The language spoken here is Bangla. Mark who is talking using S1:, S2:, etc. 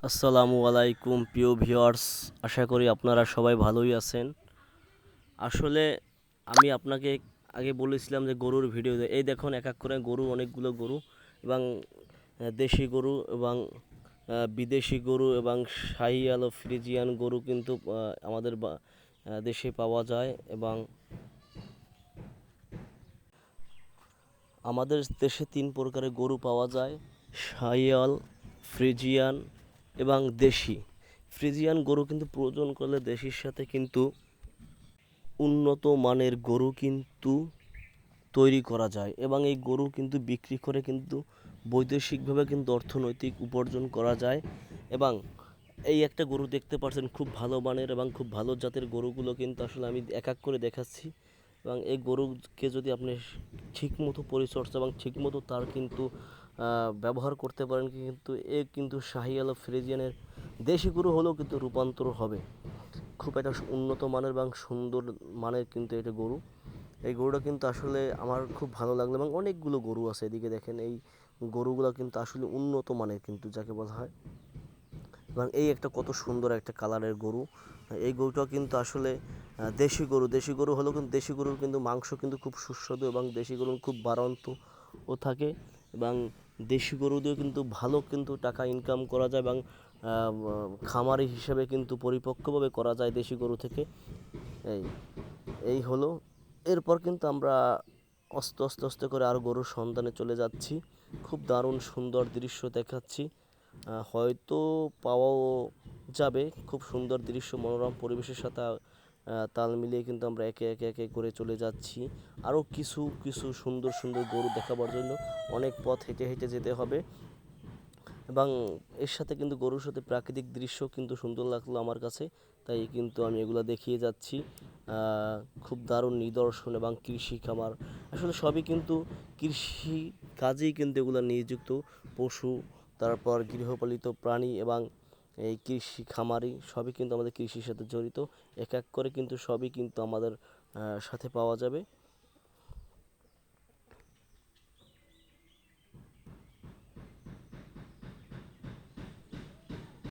S1: আসসালামু আলাইকুম প্রিয় ভিউয়ার্স, আশা করি আপনারা সবাই ভালোই আছেন। আসলে আমি আপনাকে আগে বলেছিলাম যে গরুর ভিডিও এই দেখুন এক এক করে গরু, অনেকগুলো গরু এবং দেশি গরু এবং বিদেশি গরু এবং শাহিওয়াল ও ফ্রিজিয়ান গরু কিন্তু আমাদের দেশে পাওয়া যায় এবং আমাদের দেশে তিন প্রকারের গরু পাওয়া যায়: শাহিওয়াল, ফ্রিজিয়ান এবং দেশি। ফ্রিজিয়ান গরু কিন্তু প্রয়োজন করলে দেশির সাথে কিন্তু উন্নত মানের গরু কিন্তু তৈরি করা যায় এবং এই গরু কিন্তু বিক্রি করে কিন্তু বৈদেশিকভাবে কিন্তু অর্থনৈতিক উপার্জন করা যায়। এবং এই একটা গরু দেখতে পাচ্ছেন, খুব ভালো মানের এবং খুব ভালো জাতের গরুগুলো কিন্তু আসলে আমি এক এক করে দেখাচ্ছি। এবং এই গরুকে যদি আপনি ঠিকমতো পরিচর্যা এবং ঠিকমতো তার কিন্তু ব্যবহার করতে পারেন, কিন্তু এ কিন্তু শাহিওয়াল ফ্রিজিয়ানের দেশি গরু হলেও কিন্তু রূপান্তর হবে। খুব একটা উন্নত মানের এবং সুন্দর মানের কিন্তু এটা গরু। এই গরুটা কিন্তু আসলে আমার খুব ভালো লাগলো এবং অনেকগুলো গরু আছে এদিকে দেখেন। এই গরুগুলো কিন্তু আসলে উন্নত মানের কিন্তু যাকে বলা হয়। এবং এই একটা কত সুন্দর একটা কালারের গরু। এই গরুটা কিন্তু আসলে দেশি গরু। দেশি গরু হলেও কিন্তু দেশি গরুর কিন্তু মাংস কিন্তু খুব সুস্বাদু এবং দেশি গরু খুব বাড়ন্ত ও থাকে। এবং দেশি গরু দিয়েও কিন্তু ভালো কিন্তু টাকা ইনকাম করা যায় এবং খামারি হিসেবে কিন্তু পরিপক্কভাবে করা যায় দেশি গরু থেকে। এই এই হলো। এরপর কিন্তু আমরা আস্তে আস্তে আস্তে করে আরও গরুর সন্ধানে চলে যাচ্ছি। খুব দারুণ সুন্দর দৃশ্য দেখাচ্ছি। হয়তো পাওয়াও যাবে। খুব সুন্দর দৃশ্য, মনোরম পরিবেশের সাথে তাল মিলিয়ে কিন্তু আমরা একে একে একে করে চলে যাচ্ছি। আরও কিছু কিছু সুন্দর সুন্দর গরু দেখাবার জন্য অনেক পথ হেঁটে হেঁটে যেতে হবে। এবং এর সাথে কিন্তু গরুর সাথে প্রাকৃতিক দৃশ্য কিন্তু সুন্দর লাগলো আমার কাছে, তাই কিন্তু আমি এগুলো দেখিয়ে যাচ্ছি। খুব দারুণ নিদর্শন এবং কৃষি খামার, আসলে সবই কিন্তু কৃষি কাজেই কিন্তু এগুলো নিযুক্ত। পশু, তারপর গৃহপালিত প্রাণী এবং এই কৃষি খামারি সবই কিন্তু আমাদের কৃষির সাথে জড়িত। এক এক করে কিন্তু সবই কিন্তু আমাদের সাথে পাওয়া যাবে।